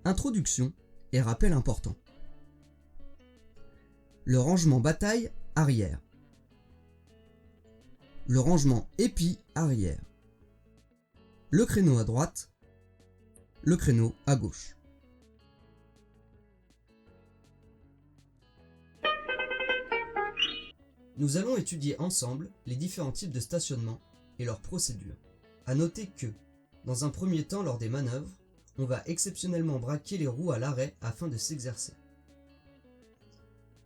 Introduction et rappel important. Le rangement bataille arrière. Le rangement épi arrière. Le créneau à droite. Le créneau à gauche. Nous allons étudier ensemble les différents types de stationnement et leurs procédures. À noter que, dans un premier temps lors des manœuvres, on va exceptionnellement braquer les roues à l'arrêt afin de s'exercer.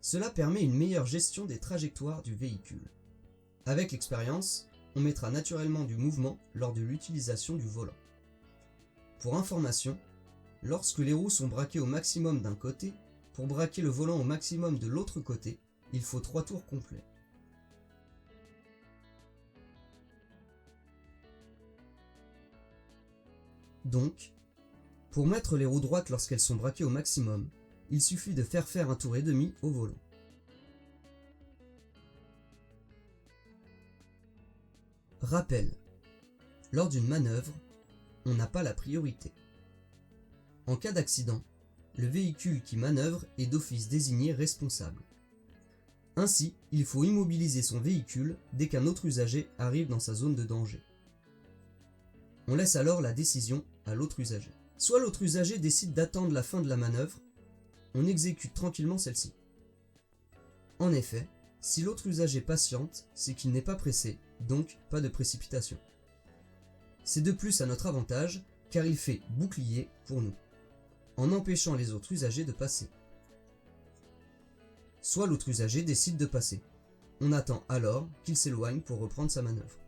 Cela permet une meilleure gestion des trajectoires du véhicule. Avec l'expérience, on mettra naturellement du mouvement lors de l'utilisation du volant. Pour information, lorsque les roues sont braquées au maximum d'un côté, pour braquer le volant au maximum de l'autre côté, il faut 3 tours complets. Donc, pour mettre les roues droites lorsqu'elles sont braquées au maximum, il suffit de faire un tour et demi au volant. Rappel. Lors d'une manœuvre, on n'a pas la priorité. En cas d'accident, le véhicule qui manœuvre est d'office désigné responsable. Ainsi, il faut immobiliser son véhicule dès qu'un autre usager arrive dans sa zone de danger. On laisse alors la décision à l'autre usager. Soit l'autre usager décide d'attendre la fin de la manœuvre, on exécute tranquillement celle-ci. En effet, si l'autre usager patiente, c'est qu'il n'est pas pressé, donc pas de précipitation. C'est de plus à notre avantage, car il fait bouclier pour nous, en empêchant les autres usagers de passer. Soit l'autre usager décide de passer. On attend alors qu'il s'éloigne pour reprendre sa manœuvre.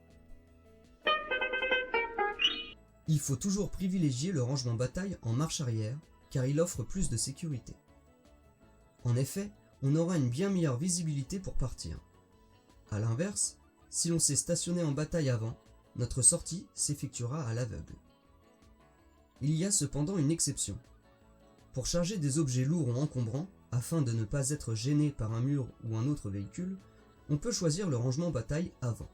Il faut toujours privilégier le rangement bataille en marche arrière, car il offre plus de sécurité. En effet, on aura une bien meilleure visibilité pour partir. A l'inverse, si l'on s'est stationné en bataille avant, notre sortie s'effectuera à l'aveugle. Il y a cependant une exception. Pour charger des objets lourds ou encombrants, afin de ne pas être gêné par un mur ou un autre véhicule, on peut choisir le rangement bataille avant.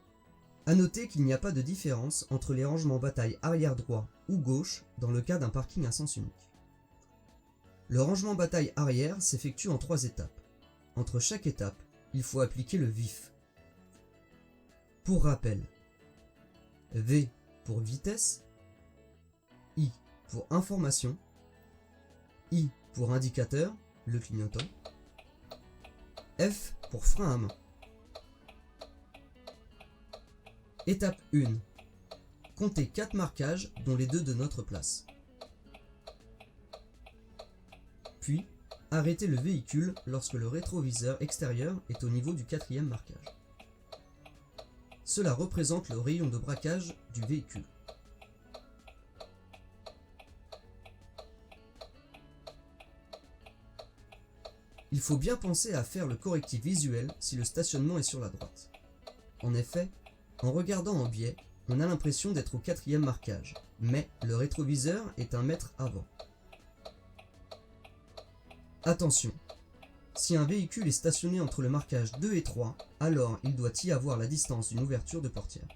A noter qu'il n'y a pas de différence entre les rangements bataille arrière droit ou gauche dans le cas d'un parking à sens unique. Le rangement bataille arrière s'effectue en 3 étapes. Entre chaque étape, il faut appliquer le vif. Pour rappel, V pour vitesse, I pour information, I pour indicateur, le clignotant, F pour frein à main. Étape 1. Comptez 4 marquages dont les 2 de notre place. Puis, arrêtez le véhicule lorsque le rétroviseur extérieur est au niveau du 4e marquage. Cela représente le rayon de braquage du véhicule. Il faut bien penser à faire le correctif visuel si le stationnement est sur la droite. En effet, en regardant en biais, on a l'impression d'être au 4e marquage, mais le rétroviseur est 1 mètre avant. Attention, si un véhicule est stationné entre le marquage 2 et 3, alors il doit y avoir la distance d'une ouverture de portière.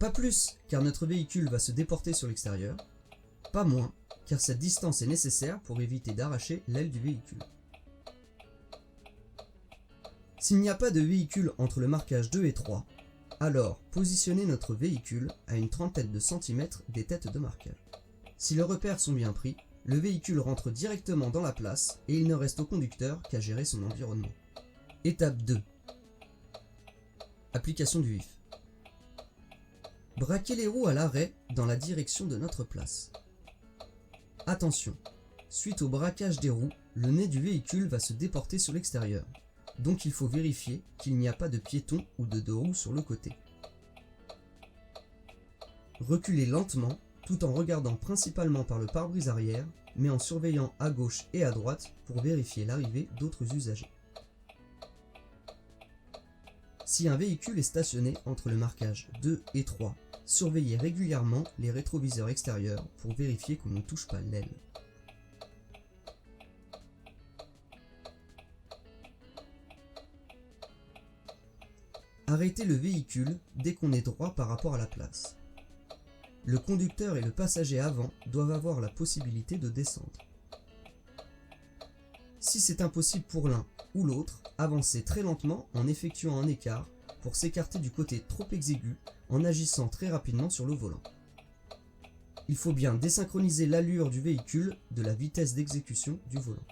Pas plus, car notre véhicule va se déporter sur l'extérieur, pas moins, car cette distance est nécessaire pour éviter d'arracher l'aile du véhicule. S'il n'y a pas de véhicule entre le marquage 2 et 3, alors positionnez notre véhicule à une trentaine de centimètres des têtes de marquage. Si les repères sont bien pris, le véhicule rentre directement dans la place et il ne reste au conducteur qu'à gérer son environnement. Étape 2. Application du vif. Braquez les roues à l'arrêt dans la direction de notre place. Attention, suite au braquage des roues, le nez du véhicule va se déporter sur l'extérieur. Donc il faut vérifier qu'il n'y a pas de piéton ou de deux roues sur le côté. Reculez lentement tout en regardant principalement par le pare-brise arrière, mais en surveillant à gauche et à droite pour vérifier l'arrivée d'autres usagers. Si un véhicule est stationné entre le marquage 2 et 3, surveillez régulièrement les rétroviseurs extérieurs pour vérifier qu'on ne touche pas l'aile. Arrêtez le véhicule dès qu'on est droit par rapport à la place. Le conducteur et le passager avant doivent avoir la possibilité de descendre. Si c'est impossible pour l'un ou l'autre, avancez très lentement en effectuant un écart pour s'écarter du côté trop exigu en agissant très rapidement sur le volant. Il faut bien désynchroniser l'allure du véhicule de la vitesse d'exécution du volant.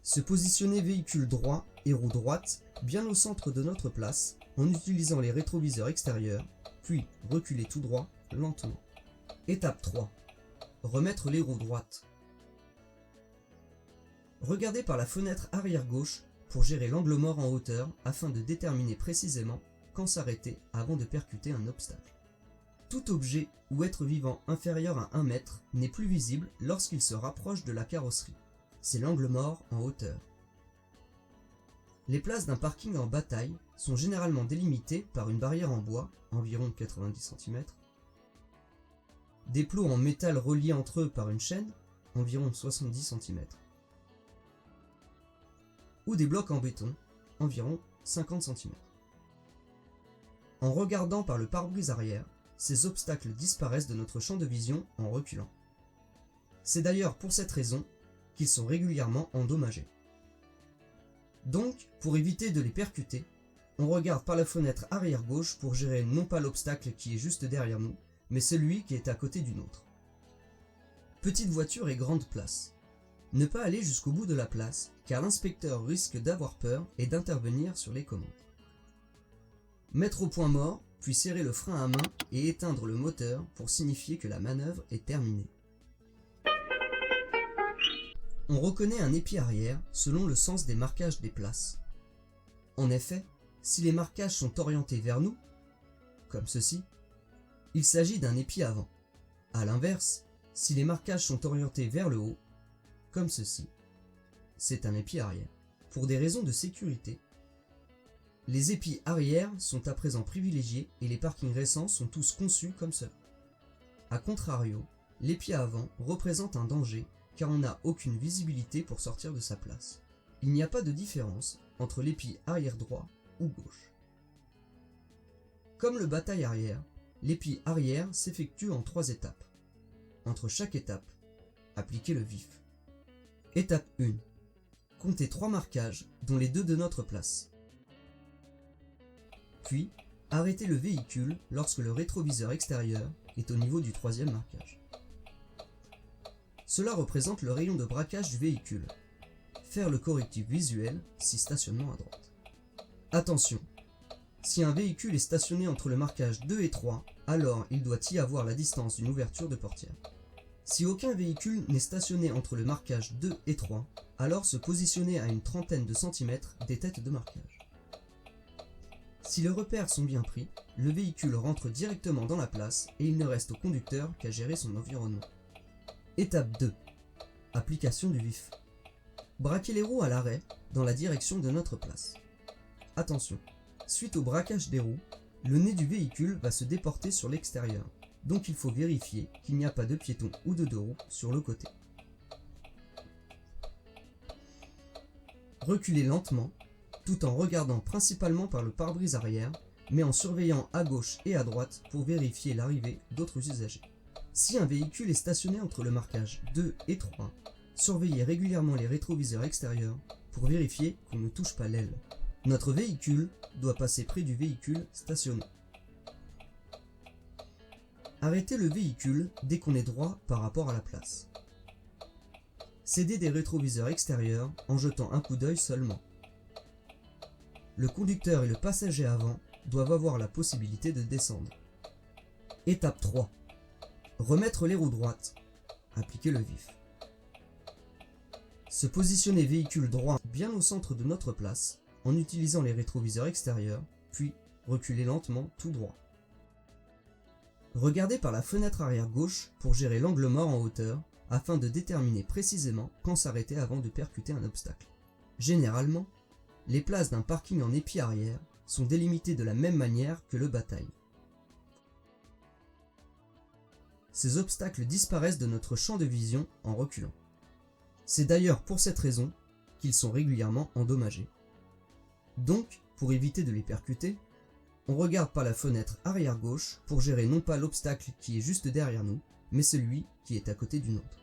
Se positionner véhicule droit et roue droite bien au centre de notre place en utilisant les rétroviseurs extérieurs, puis reculer tout droit lentement. Étape 3. Remettre les roues droites. Regardez par la fenêtre arrière gauche pour gérer l'angle mort en hauteur afin de déterminer précisément quand s'arrêter avant de percuter un obstacle. Tout objet ou être vivant inférieur à 1 mètre n'est plus visible lorsqu'il se rapproche de la carrosserie. C'est l'angle mort en hauteur. Les places d'un parking en bataille sont généralement délimitées par une barrière en bois, environ 90 cm, des plots en métal reliés entre eux par une chaîne, environ 70 cm, ou des blocs en béton, environ 50 cm. En regardant par le pare-brise arrière, ces obstacles disparaissent de notre champ de vision en reculant. C'est d'ailleurs pour cette raison qu'ils sont régulièrement endommagés. Donc, pour éviter de les percuter, on regarde par la fenêtre arrière gauche pour gérer non pas l'obstacle qui est juste derrière nous, mais celui qui est à côté du nôtre. Petite voiture et grande place. Ne pas aller jusqu'au bout de la place, car l'inspecteur risque d'avoir peur et d'intervenir sur les commandes. Mettre au point mort, puis serrer le frein à main et éteindre le moteur pour signifier que la manœuvre est terminée. On reconnaît un épi arrière selon le sens des marquages des places. En effet, si les marquages sont orientés vers nous, comme ceci, il s'agit d'un épi avant. A l'inverse, si les marquages sont orientés vers le haut, comme ceci, c'est un épi arrière. Pour des raisons de sécurité, les épis arrière sont à présent privilégiés et les parkings récents sont tous conçus comme cela. A contrario, l'épi avant représente un danger car on n'a aucune visibilité pour sortir de sa place. Il n'y a pas de différence entre l'épi arrière droit ou gauche. Comme le bataille arrière, l'épi arrière s'effectue en 3 étapes. Entre chaque étape, appliquez le vif. Étape 1. Comptez 3 marquages, dont les 2 de notre place. Puis, arrêtez le véhicule lorsque le rétroviseur extérieur est au niveau du 3e marquage. Cela représente le rayon de braquage du véhicule. Faire le correctif visuel si stationnement à droite. Attention, si un véhicule est stationné entre le marquage 2 et 3, alors il doit y avoir la distance d'une ouverture de portière. Si aucun véhicule n'est stationné entre le marquage 2 et 3, alors se positionner à une trentaine de centimètres des têtes de marquage. Si les repères sont bien pris, le véhicule rentre directement dans la place et il ne reste au conducteur qu'à gérer son environnement. Étape 2. Application du vif. Braquez les roues à l'arrêt dans la direction de notre place. Attention, suite au braquage des roues, le nez du véhicule va se déporter sur l'extérieur, donc il faut vérifier qu'il n'y a pas de piéton ou de deux roues sur le côté. Reculez lentement, tout en regardant principalement par le pare-brise arrière, mais en surveillant à gauche et à droite pour vérifier l'arrivée d'autres usagers. Si un véhicule est stationné entre le marquage 2 et 3, surveillez régulièrement les rétroviseurs extérieurs pour vérifier qu'on ne touche pas l'aile. Notre véhicule doit passer près du véhicule stationné. Arrêtez le véhicule dès qu'on est droit par rapport à la place. Cédez des rétroviseurs extérieurs en jetant un coup d'œil seulement. Le conducteur et le passager avant doivent avoir la possibilité de descendre. Étape 3. Remettre les roues droites. Appliquez le vif. Se positionner véhicule droit bien au centre de notre place en utilisant les rétroviseurs extérieurs, puis reculer lentement tout droit. Regardez par la fenêtre arrière gauche pour gérer l'angle mort en hauteur afin de déterminer précisément quand s'arrêter avant de percuter un obstacle. Généralement, les places d'un parking en épi arrière sont délimitées de la même manière que le bataille. Ces obstacles disparaissent de notre champ de vision en reculant. C'est d'ailleurs pour cette raison qu'ils sont régulièrement endommagés. Donc, pour éviter de les percuter, on regarde par la fenêtre arrière gauche pour gérer non pas l'obstacle qui est juste derrière nous, mais celui qui est à côté du nôtre.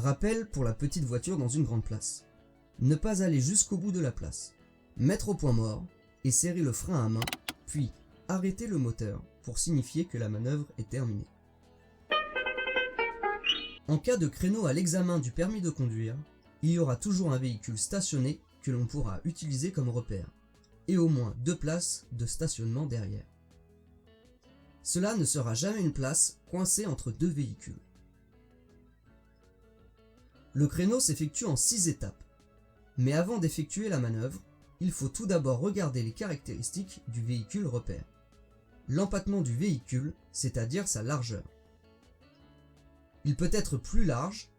Rappel pour la petite voiture dans une grande place. Ne pas aller jusqu'au bout de la place. Mettre au point mort et serrer le frein à main, puis arrêter le moteur pour signifier que la manœuvre est terminée. En cas de créneau à l'examen du permis de conduire, il y aura toujours un véhicule stationné que l'on pourra utiliser comme repère, et au moins 2 places de stationnement derrière. Cela ne sera jamais une place coincée entre 2 véhicules. Le créneau s'effectue en 6 étapes, mais avant d'effectuer la manœuvre, il faut tout d'abord regarder les caractéristiques du véhicule repère. L'empattement du véhicule, c'est-à-dire sa largeur. Il peut être plus large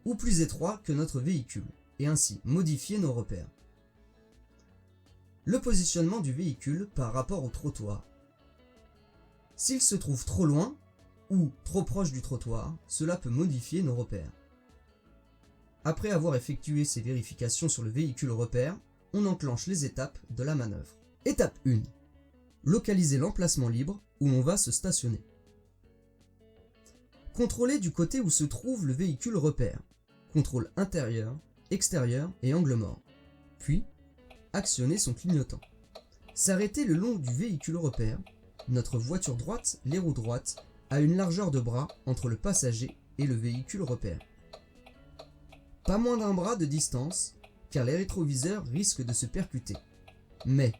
ou plus étroit que notre véhicule, et ainsi modifier nos repères. Le positionnement du véhicule par rapport au trottoir. S'il se trouve trop loin ou trop proche du trottoir, cela peut modifier nos repères. Après avoir effectué ces vérifications sur le véhicule repère, on enclenche les étapes de la manœuvre. Étape 1. Localiser l'emplacement libre où l'on va se stationner. Contrôler du côté où se trouve le véhicule repère. Contrôle intérieur, extérieur et angle mort. Puis, actionner son clignotant. S'arrêter le long du véhicule repère. Notre voiture droite, les roues droites, a une largeur de bras entre le passager et le véhicule repère. Pas moins d'1 bras de distance, car les rétroviseurs risquent de se percuter. Mais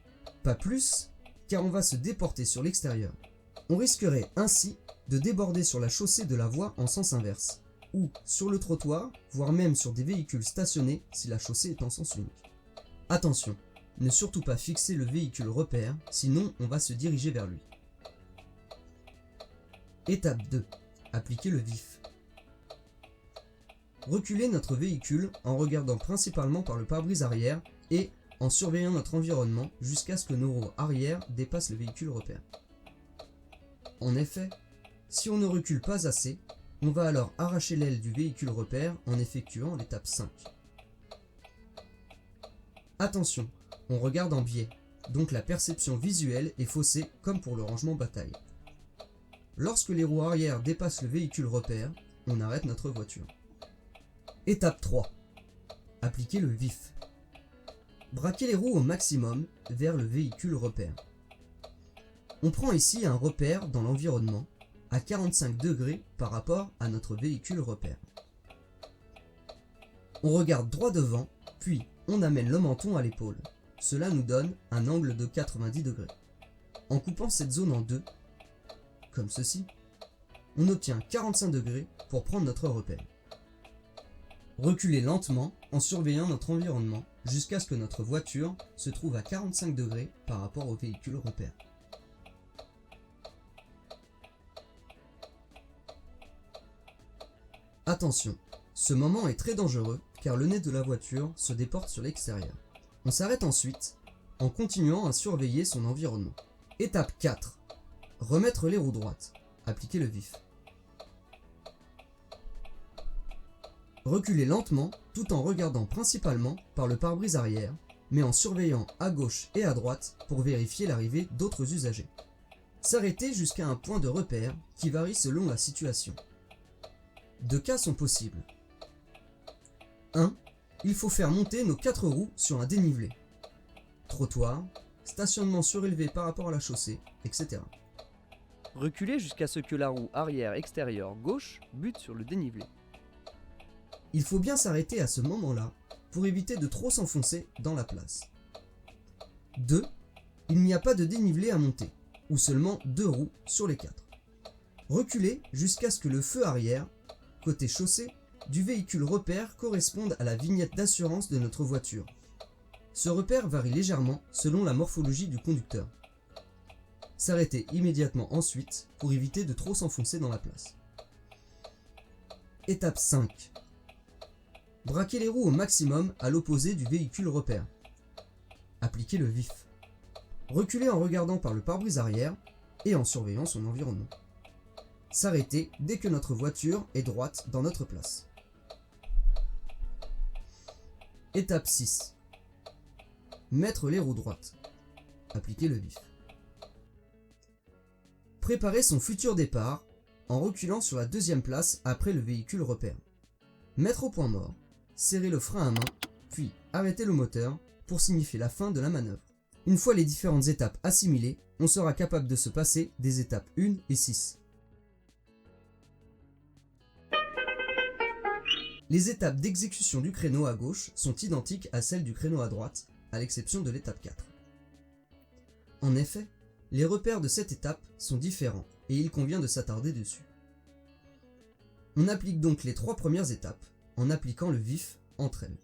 pas plus, car on va se déporter sur l'extérieur. On risquerait ainsi de déborder sur la chaussée de la voie en sens inverse, ou sur le trottoir, voire même sur des véhicules stationnés si la chaussée est en sens unique. Attention, ne surtout pas fixer le véhicule repère, sinon on va se diriger vers lui. Étape 2. Appliquer le vif. Reculer notre véhicule en regardant principalement par le pare-brise arrière et en surveillant notre environnement jusqu'à ce que nos roues arrière dépassent le véhicule repère. En effet, si on ne recule pas assez, on va alors arracher l'aile du véhicule repère en effectuant l'étape 5. Attention, on regarde en biais, donc la perception visuelle est faussée comme pour le rangement bataille. Lorsque les roues arrière dépassent le véhicule repère, on arrête notre voiture. Étape 3. Appliquer le vif. Braquer les roues au maximum vers le véhicule repère. On prend ici un repère dans l'environnement à 45 degrés par rapport à notre véhicule repère. On regarde droit devant, puis on amène le menton à l'épaule. Cela nous donne un angle de 90 degrés. En coupant cette zone en deux, comme ceci, on obtient 45 degrés pour prendre notre repère. Reculer lentement en surveillant notre environnement jusqu'à ce que notre voiture se trouve à 45 degrés par rapport au véhicule repère. Attention, ce moment est très dangereux car le nez de la voiture se déporte sur l'extérieur. On s'arrête ensuite en continuant à surveiller son environnement. Étape 4. Remettre les roues droites. Appliquer le vif. Reculer lentement tout en regardant principalement par le pare-brise arrière, mais en surveillant à gauche et à droite pour vérifier l'arrivée d'autres usagers. S'arrêter jusqu'à un point de repère qui varie selon la situation. 2 cas sont possibles. 1. Il faut faire monter nos 4 roues sur un dénivelé. Trottoir, stationnement surélevé par rapport à la chaussée, etc. Reculer jusqu'à ce que la roue arrière extérieure gauche bute sur le dénivelé. Il faut bien s'arrêter à ce moment-là pour éviter de trop s'enfoncer dans la place. 2. Il n'y a pas de dénivelé à monter, ou seulement 2 roues sur les 4. Reculer jusqu'à ce que le feu arrière, côté chaussée, du véhicule repère corresponde à la vignette d'assurance de notre voiture. Ce repère varie légèrement selon la morphologie du conducteur. S'arrêter immédiatement ensuite pour éviter de trop s'enfoncer dans la place. Étape 5. Braquer les roues au maximum à l'opposé du véhicule repère. Appliquer le vif. Reculer en regardant par le pare-brise arrière et en surveillant son environnement. S'arrêter dès que notre voiture est droite dans notre place. Étape 6. Mettre les roues droites. Appliquer le vif. Préparer son futur départ en reculant sur la deuxième place après le véhicule repère. Mettre au point mort, serrer le frein à main, puis arrêter le moteur pour signifier la fin de la manœuvre. Une fois les différentes étapes assimilées, on sera capable de se passer des étapes 1 et 6. Les étapes d'exécution du créneau à gauche sont identiques à celles du créneau à droite, à l'exception de l'étape 4. En effet, les repères de cette étape sont différents et il convient de s'attarder dessus. On applique donc les 3 premières étapes en appliquant le vif entre elles.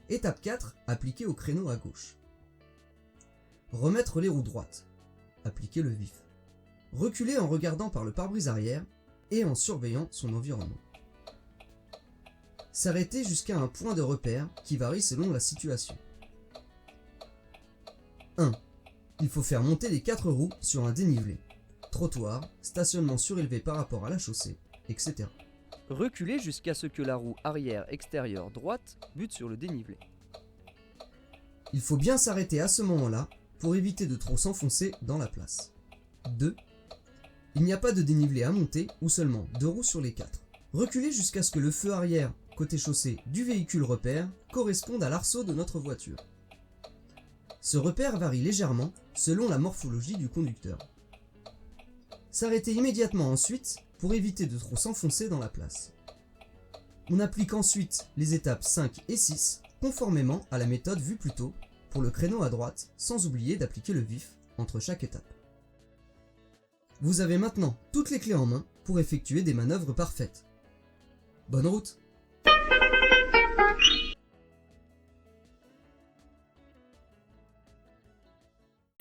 Étape 4, appliquer au créneau à gauche. Remettre les roues droites, appliquer le vif. Reculer en regardant par le pare-brise arrière et en surveillant son environnement. S'arrêter jusqu'à un point de repère qui varie selon la situation. 1. Il faut faire monter les 4 roues sur un dénivelé, trottoir, stationnement surélevé par rapport à la chaussée, etc. Reculer jusqu'à ce que la roue arrière extérieure droite bute sur le dénivelé. Il faut bien s'arrêter à ce moment-là pour éviter de trop s'enfoncer dans la place. 2. Il n'y a pas de dénivelé à monter ou seulement 2 roues sur les 4. Reculer jusqu'à ce que le feu arrière côté chaussée du véhicule repère corresponde à l'arceau de notre voiture. Ce repère varie légèrement selon la morphologie du conducteur. S'arrêter immédiatement ensuite pour éviter de trop s'enfoncer dans la place. On applique ensuite les étapes 5 et 6 conformément à la méthode vue plus tôt pour le créneau à droite sans oublier d'appliquer le vif entre chaque étape. Vous avez maintenant toutes les clés en main pour effectuer des manœuvres parfaites. Bonne route!